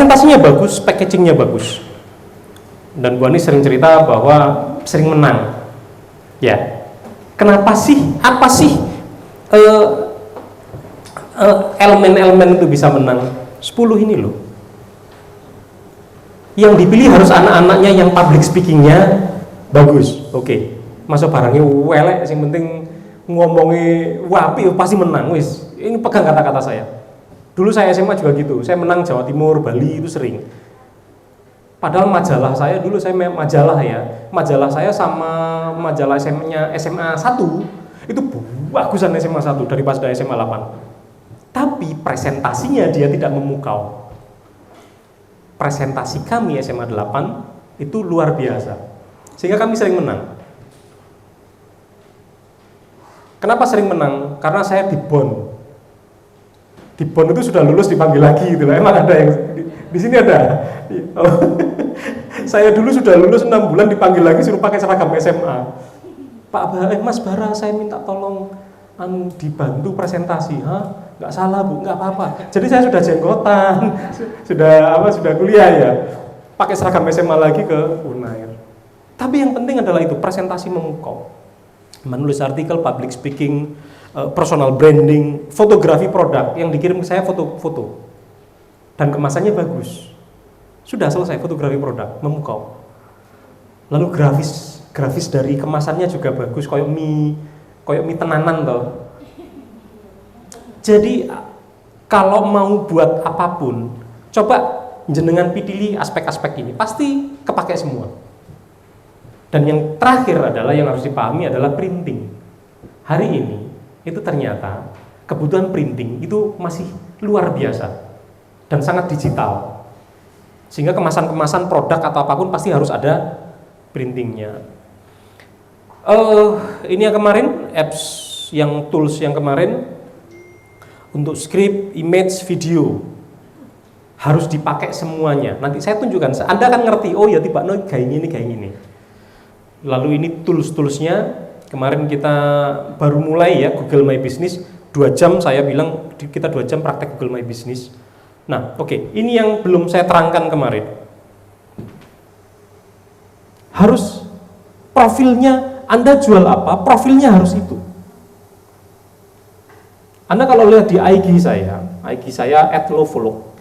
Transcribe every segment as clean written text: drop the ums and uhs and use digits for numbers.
presentasinya bagus, packagingnya bagus. Dan Bu Ani sering cerita bahwa sering menang. Ya, kenapa sih? Apa sih elemen-elemen itu bisa menang? 10 ini loh. Yang dipilih harus anak-anaknya yang public speakingnya bagus. Oke, masuk barangnya welek, yang penting ngomongnya wapi pasti menang. Wis, ini pegang kata-kata saya. Dulu saya SMA juga gitu, saya menang Jawa Timur, Bali itu sering. Padahal majalah saya dulu, majalah saya sama majalah SMA 1 itu bagusan SMA 1 daripada SMA 8. Tapi presentasinya dia tidak memukau. Presentasi kami SMA 8 itu luar biasa, sehingga kami sering menang. Kenapa sering menang? Karena saya di BON. Di BON itu sudah lulus dipanggil lagi gitu loh. Emang ada yang di sini ada. Saya dulu sudah lulus 6 bulan dipanggil lagi suruh pakai seragam SMA. Mas Bara, saya minta tolong dibantu presentasi. Hah? Nggak salah Bu, nggak apa-apa. Jadi saya sudah jenggotan, sudah kuliah ya. Pakai seragam SMA lagi ke Unair. Tapi yang penting adalah itu, presentasi memukau. Menulis artikel, public speaking, personal branding, fotografi produk yang dikirim ke saya foto-foto. Dan kemasannya bagus. Sudah selesai fotografi produk, memukau. Lalu grafis dari kemasannya juga bagus, koyok mie tenanan toh. Jadi kalau mau buat apapun, coba jenengan pilih aspek-aspek ini, pasti kepake semua. Dan yang terakhir adalah yang harus dipahami adalah printing. Hari ini itu ternyata kebutuhan printing itu masih luar biasa dan sangat digital. Sehingga kemasan-kemasan produk atau apapun pasti harus ada printingnya. Ini yang kemarin, apps yang tools yang kemarin untuk script, image, video harus dipakai semuanya. Nanti saya tunjukkan, Anda kan ngerti, oh ya tiba kayak gini. Lalu ini tools-toolsnya, kemarin kita baru mulai ya Google My Business, 2 jam saya bilang kita 2 jam praktek Google My Business. Nah, oke, ini yang belum saya terangkan kemarin. Harus profilnya, Anda jual apa, profilnya harus itu. Anda kalau lihat di IG saya @lofolog,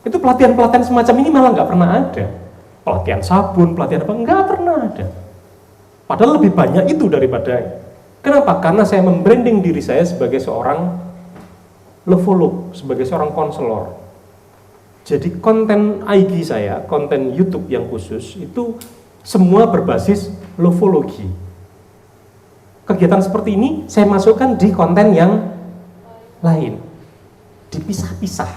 itu pelatihan-pelatihan semacam ini malah nggak pernah ada. Pelatihan sabun, pelatihan apa, nggak pernah ada. Padahal lebih banyak itu daripada. Kenapa? Karena saya membranding diri saya sebagai seorang lofolog, sebagai seorang konselor. Jadi konten IG saya, konten YouTube yang khusus, itu semua berbasis lofologi. Kegiatan seperti ini saya masukkan di konten yang lain, dipisah-pisah.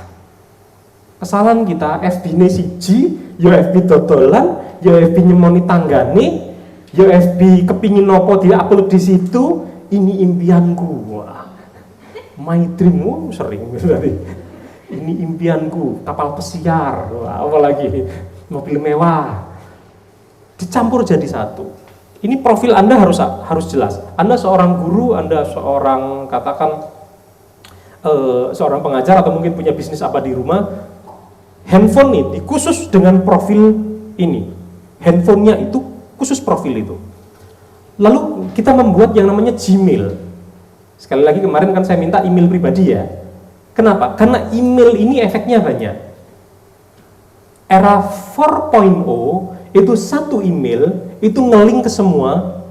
Kesalahan kita, FB ini siji, ya FB dodolan, ya FB nyemoni tanggane, ya FB kepingin nopo dia upload di situ, ini impianku. Wah, my dream, sering berarti. Ini impianku, kapal pesiar, wah, apalagi mobil mewah. Dicampur jadi satu. Ini profil Anda harus jelas. Anda seorang guru, Anda seorang katakan seorang pengajar atau mungkin punya bisnis apa di rumah, handphone ini khusus dengan profil ini. Handphonenya itu khusus profil itu. Lalu kita membuat yang namanya Gmail. Sekali lagi kemarin kan saya minta email pribadi ya. Kenapa? Karena email ini efeknya banyak. Era 4.0 itu satu email itu nge-link ke semua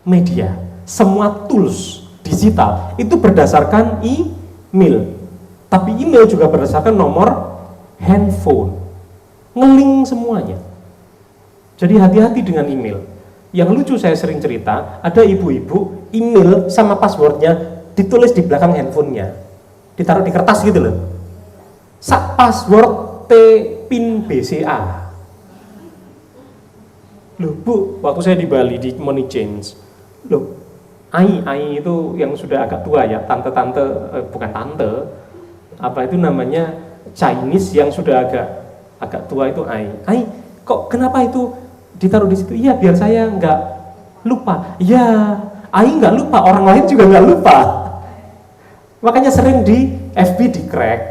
media, semua tools digital itu berdasarkan email. Tapi email juga berdasarkan nomor handphone, nge-link semuanya. Jadi hati-hati dengan email. Yang lucu saya sering cerita, ada ibu-ibu email sama passwordnya ditulis di belakang handphonenya, ditaruh di kertas gitu loh. Password PIN BCA. Loh Bu, waktu saya di Bali di Money Change, loh Ai itu yang sudah agak tua ya, tante-tante, bukan tante, apa itu namanya Chinese yang sudah agak tua itu Ai, kok kenapa itu ditaruh di situ? Iya biar saya nggak lupa. Ya, Ai nggak lupa, orang lain juga nggak lupa. Makanya sering di FB di crack.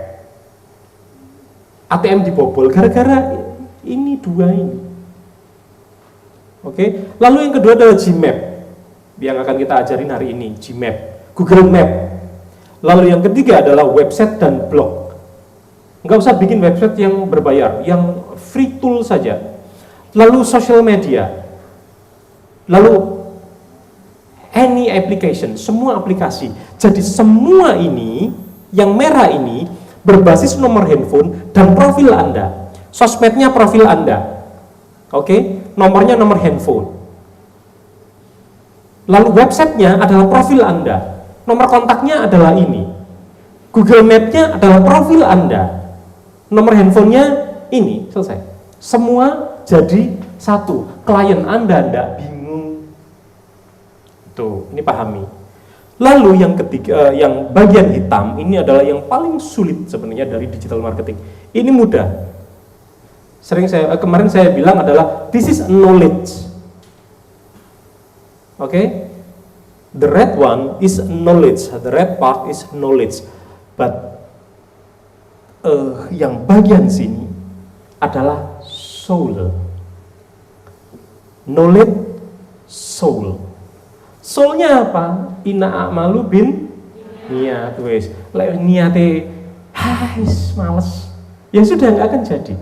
ATM dibobol gara-gara ini dua ini. Oke, lalu yang kedua adalah Gmap yang akan kita ajarin hari ini, Gmap, Google Map. Lalu yang ketiga adalah website dan blog. Nggak usah bikin website yang berbayar, yang free tool saja. Lalu social media, lalu any application, semua aplikasi. Jadi semua ini, yang merah ini berbasis nomor handphone dan profil Anda. Sosmednya profil Anda, oke, nomornya nomor handphone. Lalu websitenya adalah profil Anda, nomor kontaknya adalah ini. Google Map-nya adalah profil Anda, nomor handphonenya ini, selesai. Semua jadi satu. Klien Anda tidak bingung. Tuh, ini pahami. Lalu yang ketiga, yang bagian hitam ini adalah yang paling sulit sebenarnya dari digital marketing. Ini mudah. Kemarin saya bilang adalah this is knowledge. Oke? The red one is knowledge. The red part is knowledge. But yang bagian sini adalah soul. Knowledge, soul. Soulnya apa? Inna a'malu bin niat, wes. Lek niate, males. Ya sudah, nggak akan jadi.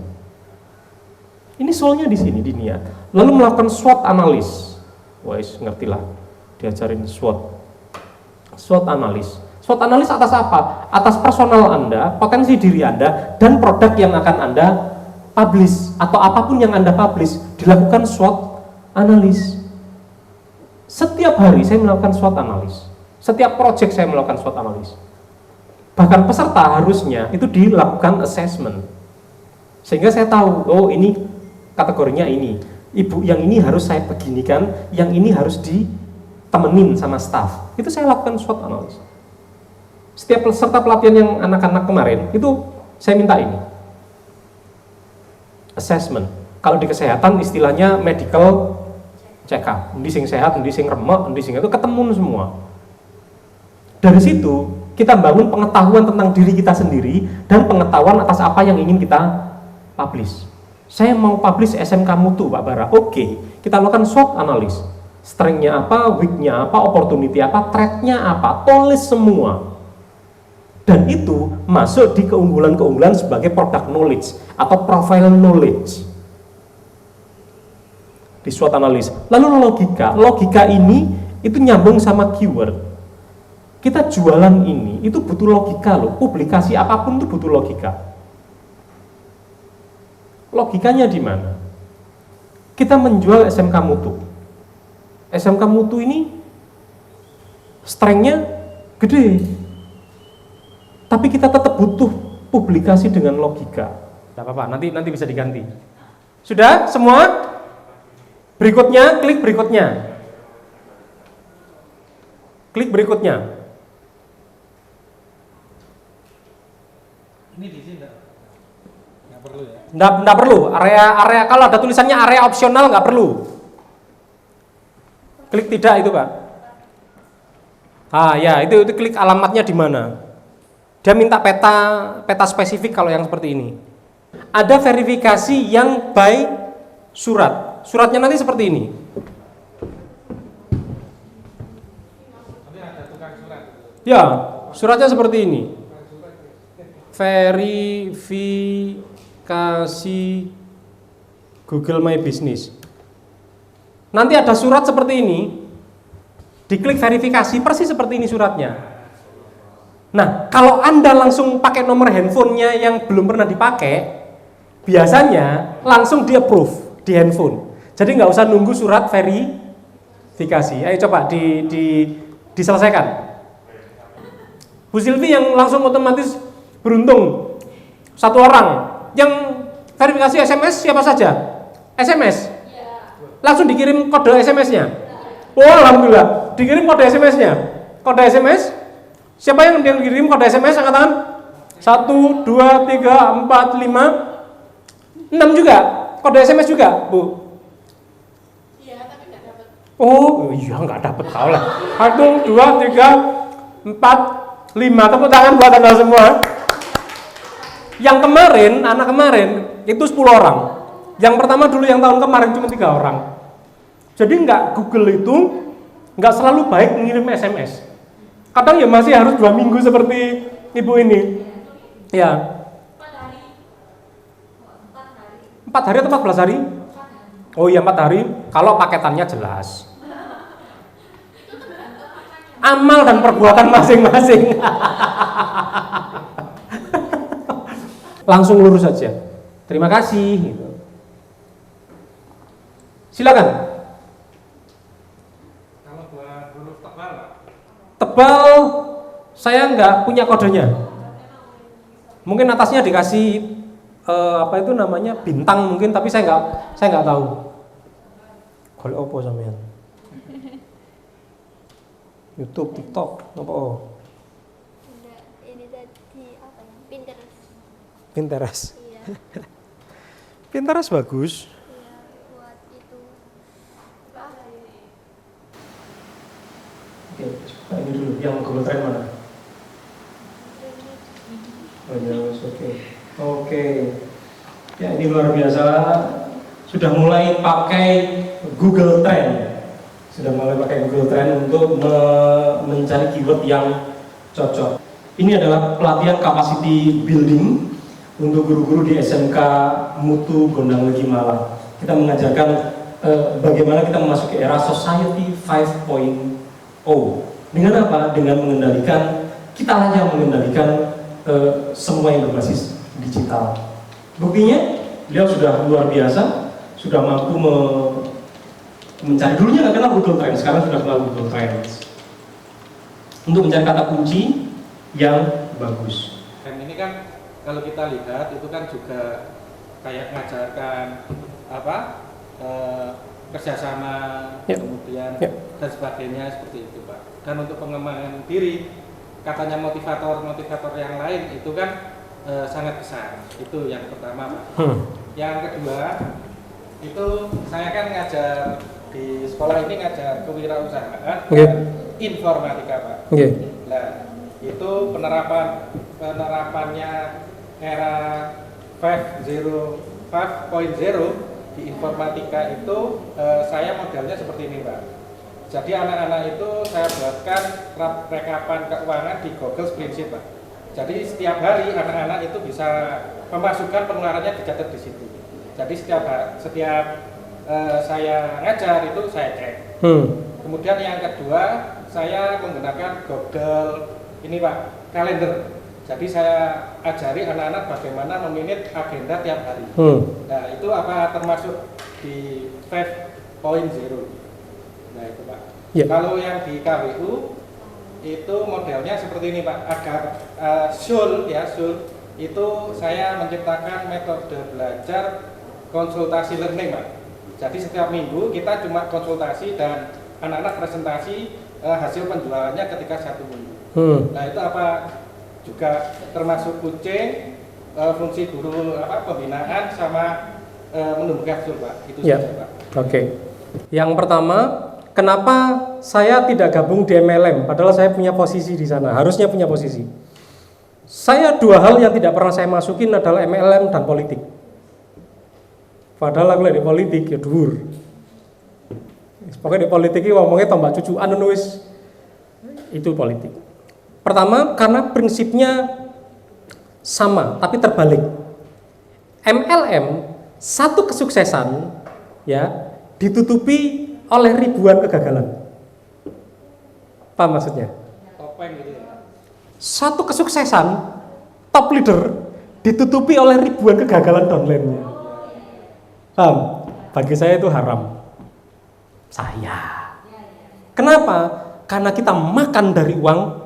Ini soulnya di sini, di niat. Lalu melakukan SWOT analis. Wes, ngertilah. Diajarin SWOT. SWOT analis. SWOT analis atas apa? Atas personal Anda, potensi diri Anda, dan produk yang akan Anda publish atau apapun yang Anda publish, dilakukan SWOT analis. Setiap hari saya melakukan SWOT analis. Setiap project saya melakukan SWOT analis. Bahkan peserta harusnya itu dilakukan assessment. Sehingga saya tahu, oh ini kategorinya ini. Ibu yang ini harus saya beginikan, yang ini harus ditemenin sama staff. Itu saya lakukan SWOT analis. Setiap peserta pelatihan yang anak-anak kemarin, itu saya minta ini. Assessment. Kalau di kesehatan istilahnya medical check up, endi sing sehat, endi sing remek, endi sing itu ketemu semua. Dari situ kita bangun pengetahuan tentang diri kita sendiri dan pengetahuan atas apa yang ingin kita publish. Saya mau publish SMK Mutu, Pak Bara. Oke, kita lakukan SWOT analis. Strength-nya apa, weak-nya apa, opportunity apa, threat-nya apa, tulis semua. Dan itu masuk di keunggulan-keunggulan sebagai product knowledge atau profile knowledge. Di SWOT analis. Lalu logika ini itu nyambung sama keyword. Kita jualan ini itu butuh logika loh. Publikasi apapun itu butuh logika. Logikanya di mana? Kita menjual SMK Mutu. SMK Mutu ini strength-nya gede. Tapi kita tetap butuh publikasi dengan logika. Tidak apa-apa, nanti bisa diganti. Sudah semua? Berikutnya, klik berikutnya. Klik berikutnya. Ini di sini nggak perlu ya? Nggak perlu. Area kalau ada tulisannya area opsional nggak perlu. Klik tidak itu, Pak. Ah ya, itu klik alamatnya di mana. Dia minta peta spesifik kalau yang seperti ini. Ada verifikasi yang by surat. Suratnya nanti seperti ini. Nanti ada tukang surat. Ya, suratnya seperti ini. Verifikasi Google My Business. Nanti ada surat seperti ini. Diklik verifikasi persis seperti ini suratnya. Nah, kalau Anda langsung pakai nomor handphonenya yang belum pernah dipakai, biasanya langsung di approve di handphone. Jadi nggak usah nunggu surat verifikasi. Ayo coba diselesaikan. Bu Silvi yang langsung otomatis beruntung. Satu orang yang verifikasi SMS siapa saja? SMS? Langsung dikirim kode SMS-nya? Oh, alhamdulillah, dikirim kode SMS-nya. Kode SMS? Siapa yang dikirim kode SMS? Angkat tangan. 1, 2, 3, 4, 5, 6 juga. Kode SMS juga, Bu. Oh iya nggak dapat kau lah. 1, 2, 3, 4, 5. Tepuk tangan buat Anda semua. Yang kemarin, anak kemarin itu 10 orang. Yang pertama dulu yang tahun kemarin cuma 3 orang. Jadi Google itu nggak selalu baik mengirim SMS. Kadang ya masih harus 2 minggu seperti ibu ini. Ya. 4 hari atau 14 hari? Oh iya 4 hari. Kalau paketannya jelas. Amal dan perbuatan masing-masing. Langsung lurus saja. Terima kasih. Gitu. Silakan. Kalau buat huruf tebal, Tebal, saya nggak punya kodenya. Mungkin atasnya dikasih apa itu namanya bintang mungkin, tapi saya nggak tahu. Kalau opo sampean? YouTube, TikTok, apa? Ini tadi apa ya? Pinterest. Pinterest. Iya. Pinterest bagus. Iya, buat itu. Oke, coba ini dulu. Yang Google Trend mana? Oh ya, oke. Oke. Ya ini luar biasa. Sudah mulai pakai Google Trend. Sudah mulai pakai Google Trend untuk mencari keyword yang cocok. Ini adalah pelatihan capacity building untuk guru-guru di SMK Mutu Gondang Legi Malang. Kita mengajarkan bagaimana kita memasuki era Society 5.0. Dengan apa? Dengan mengendalikan, kita hanya mengendalikan semua yang berbasis digital. Buktinya, beliau sudah luar biasa, sudah mampu mencari, dulunya nggak kenal Google Trends, sekarang sudah kenal Google Trends untuk mencari kata kunci yang bagus. dan ini kan kalau kita lihat itu kan juga kayak mengajarkan apa kerjasama, Ya. kemudian Ya. dan sebagainya seperti itu Pak. Dan untuk pengembangan diri, katanya motivator yang lain itu kan sangat besar. Itu yang pertama Pak. Yang kedua itu saya kan ngajar di sekolah ini, ngajar kewirausahaan Oke. informatika Pak. Oke. Nah itu penerapannya era 5.0 di informatika itu saya modelnya seperti ini Pak. Jadi anak-anak itu saya buatkan rekapan keuangan di Google Spreadsheet Pak. Jadi setiap hari anak-anak itu bisa memasukkan pengeluarannya dicatat di situ. Jadi setiap saya ngajar itu saya cek. Kemudian yang kedua saya menggunakan Google ini Pak, kalender. Jadi saya ajari anak-anak bagaimana memanage agenda tiap hari. Nah itu apa termasuk di 5.0. Nah itu Pak. Ya. Kalau yang di KWU itu modelnya seperti ini Pak. Agar SUL itu saya menciptakan metode belajar konsultasi learning Pak. Jadi setiap minggu kita cuma konsultasi dan anak-anak presentasi hasil penjualannya ketika 1 minggu. Nah itu apa juga termasuk kucing, fungsi guru pembinaan sama menumbuhkan SUL Pak. Itu Ya. saja Pak. Oke. Yang pertama, kenapa saya tidak gabung di MLM? Padahal saya punya posisi di sana, harusnya punya posisi. Saya 2 hal yang tidak pernah saya masukin adalah MLM dan politik. Padahal aku di politik ya dhuwur. Pokoknya di politik ini ngomongnya tombak cucuan wis itu politik. Pertama, karena prinsipnya sama tapi terbalik. MLM satu kesuksesan ya ditutupi oleh ribuan kegagalan. Paham maksudnya? Topeng gitu ya. Satu kesuksesan top leader ditutupi oleh ribuan kegagalan downline-nya. Paham? Bagi saya itu haram. Saya. Kenapa? Karena kita makan dari uang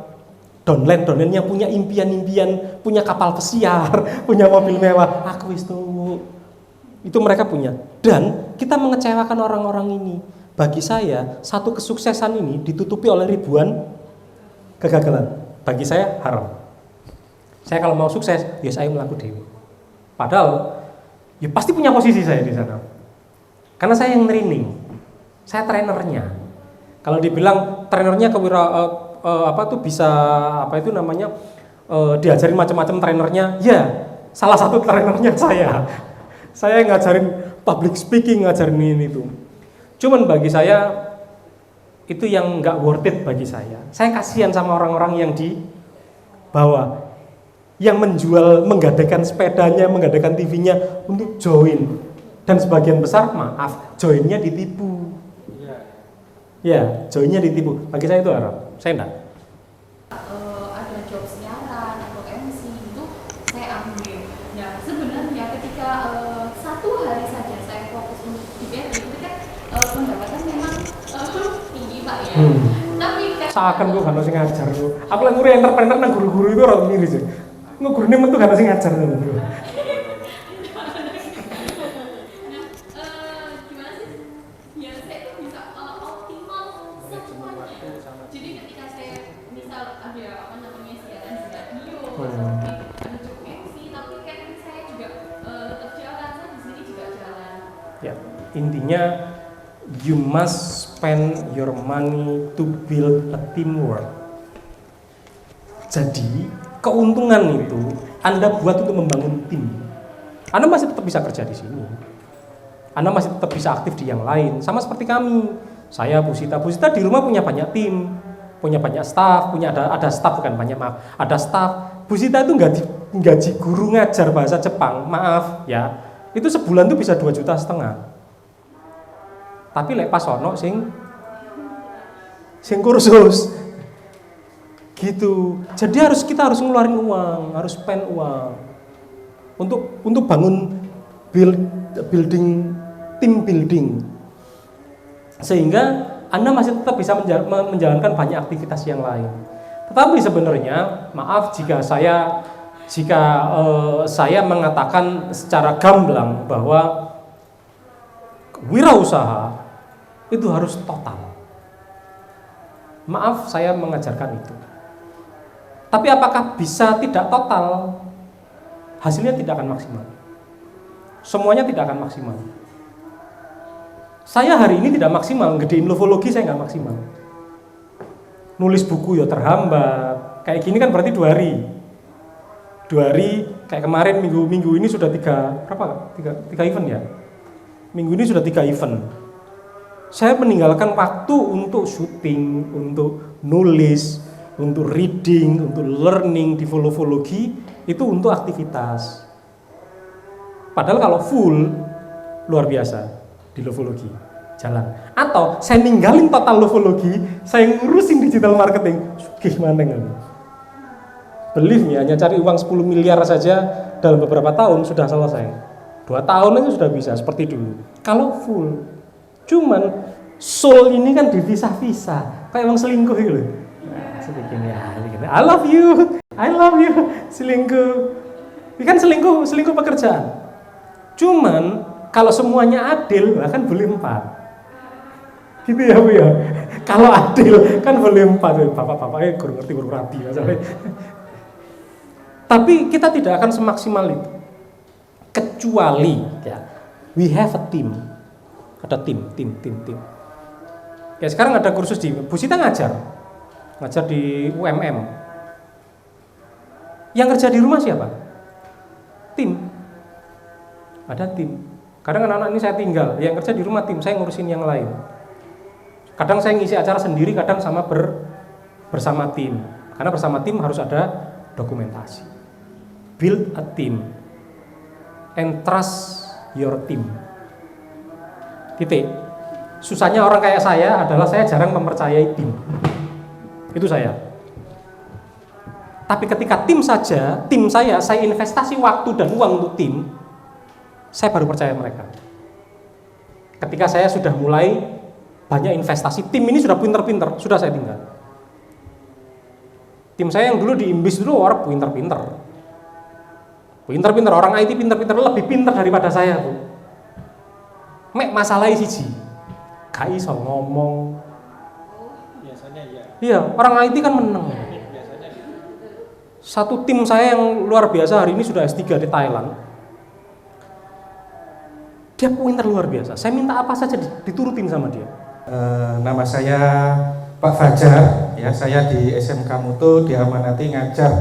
downline yang punya impian-impian, punya kapal pesiar, punya mobil mewah. Aku itu mereka punya. Dan kita mengecewakan orang-orang ini. Bagi saya, satu kesuksesan ini ditutupi oleh ribuan kegagalan. Bagi saya haram. Saya kalau mau sukses, ya saya melakukan dewi. Padahal ya pasti punya posisi saya di sana. Karena saya yang training. Saya trainernya. Kalau dibilang trainernya bisa diajarin macam-macam trainernya, ya salah satu trainernya saya ngajarin public speaking, ngajarin ini itu. Cuman bagi saya itu yang nggak worth it bagi saya kasihan sama orang-orang yang di bawah yang menjual, menggadaikan sepedanya, menggadaikan TV-nya untuk join, dan sebagian besar maaf joinnya ditipu. Ya, joinnya ditipu. Bagi saya itu haram. Saya enggak. Ada job siaran atau MC itu saya ambil. Nah, sebenarnya ketika satu hari saja saya fokus untuk di BRI itu kan pendapatan memang tinggi Pak ya. Tapi kan Seakan gue kan sing ngajar. Aku lagi nguri entrepreneur nang guru-guru itu orang miris ya. Ngurune metu kan sing ngajar lho. gimana sih? Biar saya tuh bisa optimal semuanya. Jadi ketika saya misal ada apa namanya siaran di radio, ada job MC, tapi kan saya juga tetap jalan, saya di sini juga jalan. Ya, intinya you must spend your money to build a teamwork. Jadi, keuntungan itu Anda buat untuk membangun tim. Anda masih tetap bisa kerja di sini. Anda masih tetap bisa aktif di yang lain. Sama seperti kami. Saya, Busita di rumah punya banyak tim, punya banyak staff, ada staff bukan banyak maaf, ada staff. Busita itu gaji guru ngajar bahasa Jepang, maaf ya. Itu sebulan tuh bisa 2,5 juta. Tapi lek pas ono sing kursus gitu. Jadi kita harus ngeluarin uang, harus spend uang untuk bangun building team building, sehingga Anda masih tetap bisa menjalankan banyak aktivitas yang lain. Tetapi sebenarnya maaf jika saya mengatakan secara gamblang bahwa wirausaha itu harus total. Maaf saya mengajarkan itu. Tapi apakah bisa tidak total? Hasilnya tidak akan maksimal. Semuanya tidak akan maksimal. Saya hari ini tidak maksimal, gedein lovologi saya nggak maksimal. Nulis buku ya terhambat. Kayak gini kan berarti 2 hari. 2 hari, kayak kemarin minggu ini sudah 3 event ya. Minggu ini sudah 3 event. Saya meninggalkan waktu untuk syuting, untuk nulis, untuk reading, untuk learning di lovologi, itu untuk aktivitas. Padahal kalau full, luar biasa di lovologi, jalan. Atau saya ninggalin total lovologi, saya ngurusin digital marketing, gimana nggak? Believe me, hanya cari uang 10 miliar saja dalam beberapa tahun sudah selesai. 2 tahun itu sudah bisa seperti dulu. Kalau full, cuman soul ini kan dipisah-pisah, kayak orang selingkuh gitu. Nah, sedikit ya, I love you, selingkuh. Ini kan selingkuh pekerjaan. Cuman kalau semuanya adil, kan boleh 4. Gitu ya Bu ya. Kalau adil kan boleh 4. Bapak-bapaknya kurang ngerti kurang rapi masalahnya. Tapi kita tidak akan semaksimal itu. Kecuali ya, we have a team. Ada tim. Ya sekarang ada kursus di Busita ngajar di UMM. Yang kerja di rumah siapa? Tim. Ada tim. Kadang anak-anak ini saya tinggal, yang kerja di rumah tim, saya ngurusin yang lain. Kadang saya ngisi acara sendiri, kadang bersama tim. Karena bersama tim harus ada dokumentasi. Build a team and trust your team. Titik. Susahnya orang kayak saya adalah saya jarang mempercayai tim. Itu saya. Tapi ketika tim saya investasi waktu dan uang untuk tim, saya baru percaya mereka. Ketika saya sudah mulai banyak investasi, tim ini sudah pinter-pinter, sudah saya tinggal. Tim saya yang dulu di Imbis dulu orang pinter-pinter, orang IT pinter-pinter, lebih pinter daripada saya tuh. Mek masalahnya siji, gak iso ngomong. Biasanya ya. Iya, orang IT kan menang. Biasanya gitu. Satu tim saya yang luar biasa hari ini sudah S3 di Thailand. Dia pinter luar biasa. Saya minta apa saja diturutin sama dia. Nama saya Pak Fajar, ya saya di SMK Mutu diamanati ngajar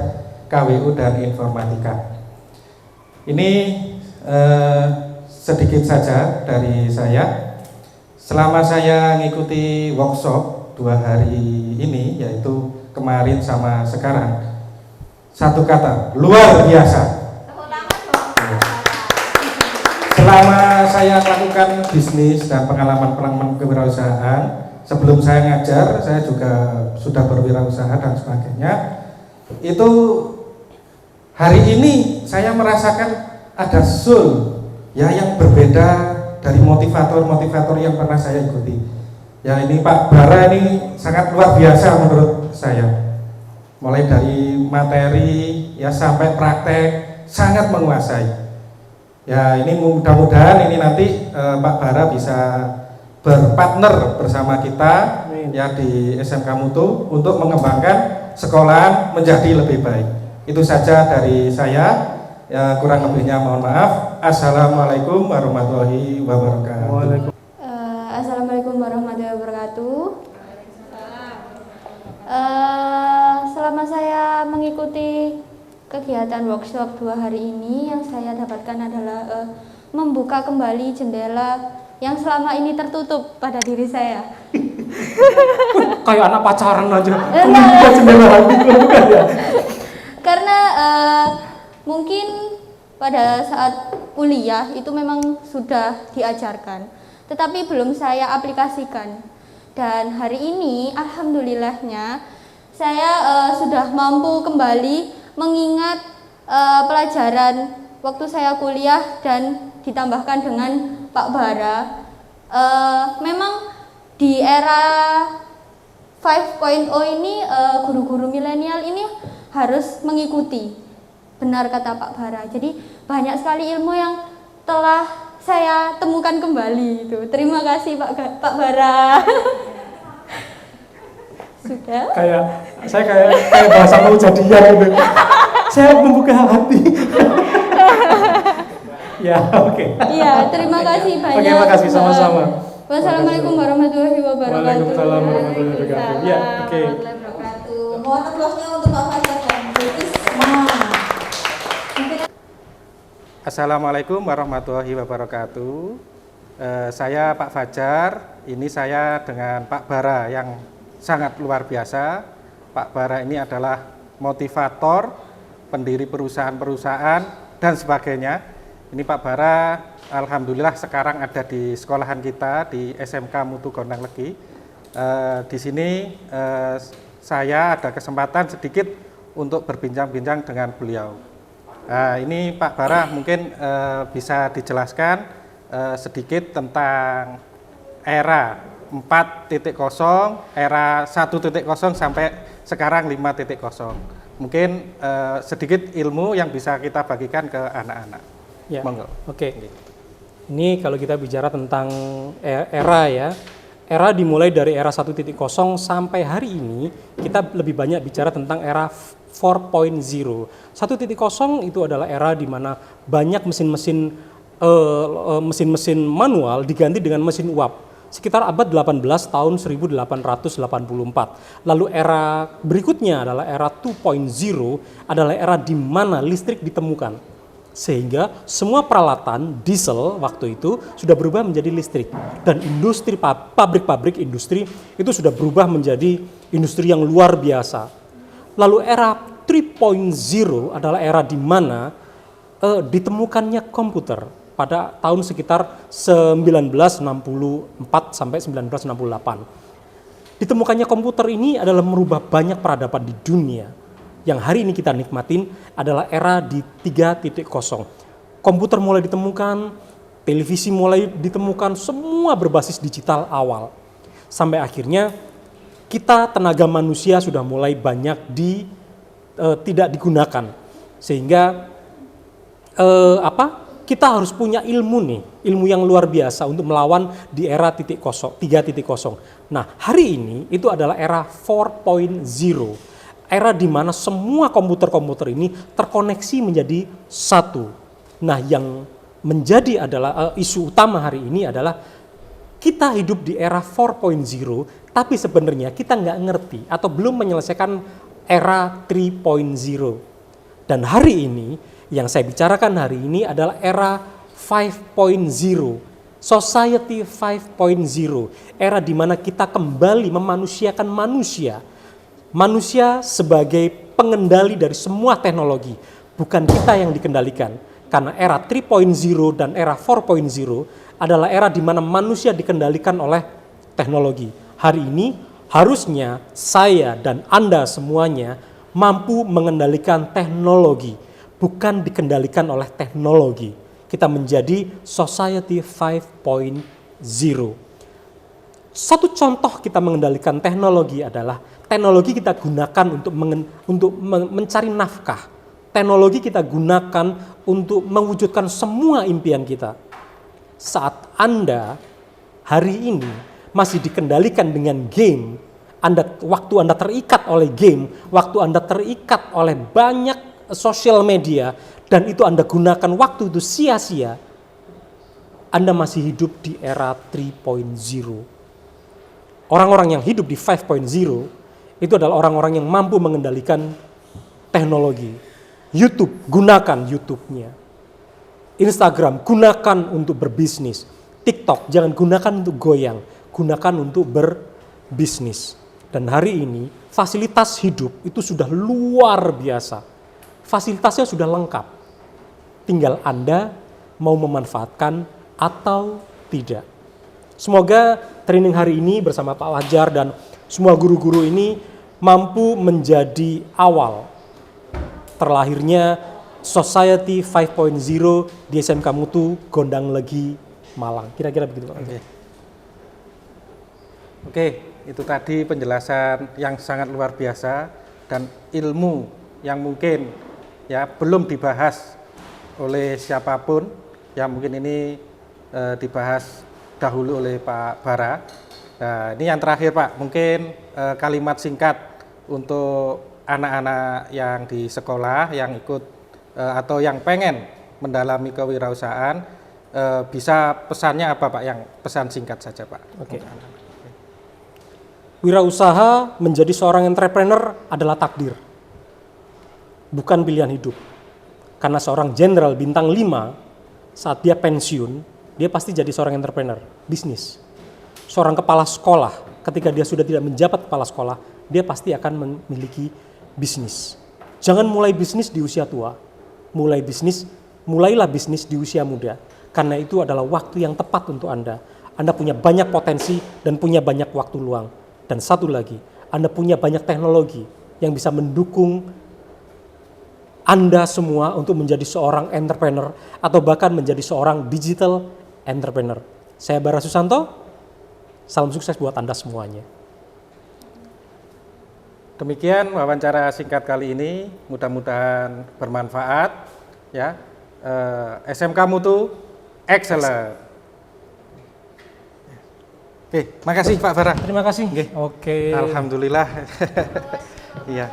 KWU dan informatika. Ini sedikit saja dari saya. Selama saya ngikuti workshop 2 hari ini, yaitu kemarin sama sekarang, satu kata, luar biasa. Selama saya melakukan bisnis dan pengalaman kewirausahaan, sebelum saya ngajar, saya juga sudah berwirausaha dan sebagainya. Itu hari ini saya merasakan ada soul ya yang berbeda dari motivator-motivator yang pernah saya ikuti. Ya ini Pak Bara ini sangat luar biasa menurut saya. Mulai dari materi ya sampai praktek sangat menguasai. Ya ini mudah-mudahan ini nanti Pak Bara bisa berpartner bersama kita ya di SMK Mutu untuk mengembangkan sekolah menjadi lebih baik. Itu saja dari saya. Ya, kurang lebihnya mohon maaf. Assalamualaikum warahmatullahi wabarakatuh. Assalamualaikum warahmatullahi wabarakatuh. Selama saya mengikuti kegiatan workshop 2 hari ini, yang saya dapatkan adalah membuka kembali jendela yang selama ini tertutup pada diri saya. Kayak anak pacaran aja. Buka jendela hati, bukan ya? Karena mungkin pada saat kuliah itu memang sudah diajarkan, tetapi belum saya aplikasikan. Dan hari ini alhamdulillahnya saya sudah mampu kembali mengingat pelajaran waktu saya kuliah dan ditambahkan dengan Pak Bara. Memang di era 5.0 ini guru-guru milenial ini harus mengikuti. Benar kata Pak Bara. Jadi banyak sekali ilmu yang telah saya temukan kembali itu. Terima kasih Pak Bara. Sudah? Saya kayak bahasa mau jadian gitu. Saya membuka hati. Ya, oke. Iya, terima kasih banyak. Oke, makasih sama-sama. Wassalamualaikum warahmatullahi wabarakatuh. Waalaikumsalam warahmatullahi wabarakatuh. Ya, oke. Mohon aplausnya untuk Pak Fajar dan Bu Isma. Assalamualaikum warahmatullahi wabarakatuh. Saya Pak Fajar. Ini saya dengan Pak Bara yang sangat luar biasa. Pak Bara ini adalah motivator, pendiri perusahaan-perusahaan dan sebagainya. Ini Pak Bara, alhamdulillah sekarang ada di sekolahan kita di SMK Mutu Gondang Legi. Di sini saya ada kesempatan sedikit untuk berbincang-bincang dengan beliau. Ini Pak Bara mungkin bisa dijelaskan sedikit tentang era 4.0, era 1.0 sampai sekarang 5.0. Mungkin sedikit ilmu yang bisa kita bagikan ke anak-anak. Ya, Monggo. Oke. Ini kalau kita bicara tentang era ya, era dimulai dari era 1.0 sampai hari ini kita lebih banyak bicara tentang era 4.0. 1.0 itu adalah era di mana banyak mesin-mesin manual diganti dengan mesin uap. Sekitar abad 18 tahun 1884. Lalu era berikutnya adalah era 2.0, adalah era di mana listrik ditemukan. Sehingga semua peralatan diesel waktu itu sudah berubah menjadi listrik. Dan industri, pabrik-pabrik industri itu sudah berubah menjadi industri yang luar biasa. Lalu era 3.0 adalah era di mana ditemukannya komputer pada tahun sekitar 1964 sampai 1968. Ditemukannya komputer ini adalah merubah banyak peradaban di dunia. Yang hari ini kita nikmatin adalah era di 3.0. Komputer mulai ditemukan, televisi mulai ditemukan, semua berbasis digital awal. Sampai akhirnya kita tenaga manusia sudah mulai banyak tidak digunakan. Sehingga kita harus punya ilmu nih, ilmu yang luar biasa untuk melawan di era 3.0. Nah, hari ini itu adalah era 4.0. Era di mana semua komputer-komputer ini terkoneksi menjadi satu. Nah, yang menjadi adalah isu utama hari ini adalah kita hidup di era 4.0, tapi sebenarnya kita nggak ngerti atau belum menyelesaikan era 3.0. Dan hari ini Yang saya bicarakan hari ini adalah era 5.0, Society 5.0, era di mana kita kembali memanusiakan manusia. Manusia sebagai pengendali dari semua teknologi, bukan kita yang dikendalikan. Karena era 3.0 dan era 4.0 adalah era di mana manusia dikendalikan oleh teknologi. Hari ini harusnya saya dan Anda semuanya mampu mengendalikan teknologi, bukan dikendalikan oleh teknologi. Kita menjadi Society 5.0. Satu contoh kita mengendalikan teknologi adalah teknologi kita gunakan untuk mencari nafkah. Teknologi kita gunakan untuk mewujudkan semua impian kita. Saat Anda hari ini masih dikendalikan dengan game, waktu Anda terikat oleh game, waktu Anda terikat oleh banyak sosial media, dan itu Anda gunakan waktu itu sia-sia, Anda masih hidup di era 3.0. Orang-orang yang hidup di 5.0 itu adalah orang-orang yang mampu mengendalikan teknologi. YouTube, gunakan YouTube-nya. Instagram, gunakan untuk berbisnis. TikTok, jangan gunakan untuk goyang, gunakan untuk berbisnis. Dan hari ini, fasilitas hidup itu sudah luar biasa. Fasilitasnya sudah lengkap. Tinggal Anda mau memanfaatkan atau tidak. Semoga training hari ini bersama Pak Wajar dan semua guru-guru ini mampu menjadi awal terlahirnya Society 5.0 di SMK Mutu Gondang Legi Malang. Kira-kira begitu Pak. Oke, itu tadi penjelasan yang sangat luar biasa dan ilmu yang mungkin ya belum dibahas oleh siapapun, yang mungkin ini dibahas dahulu oleh Pak Bara. Nah, ini yang terakhir Pak, mungkin kalimat singkat untuk anak-anak yang di sekolah yang ikut atau yang pengen mendalami kewirausahaan, bisa pesannya apa Pak? Yang pesan singkat saja Pak. Oke. Wirausaha menjadi seorang entrepreneur adalah takdir, bukan pilihan hidup. Karena seorang jenderal bintang 5 saat dia pensiun, dia pasti jadi seorang entrepreneur, bisnis. Seorang kepala sekolah, ketika dia sudah tidak menjabat kepala sekolah, dia pasti akan memiliki bisnis. Jangan mulai bisnis di usia tua, mulailah bisnis di usia muda. Karena itu adalah waktu yang tepat untuk Anda. Anda punya banyak potensi dan punya banyak waktu luang. Dan satu lagi, Anda punya banyak teknologi yang bisa mendukung Anda semua untuk menjadi seorang entrepreneur atau bahkan menjadi seorang digital entrepreneur. Saya Bara Susanto, salam sukses buat Anda semuanya. Demikian wawancara singkat kali ini, mudah-mudahan bermanfaat ya. SMK Mutu excellent. Oke, makasih Pak Bara. Terima kasih. Oke. Oke. Alhamdulillah. Iya.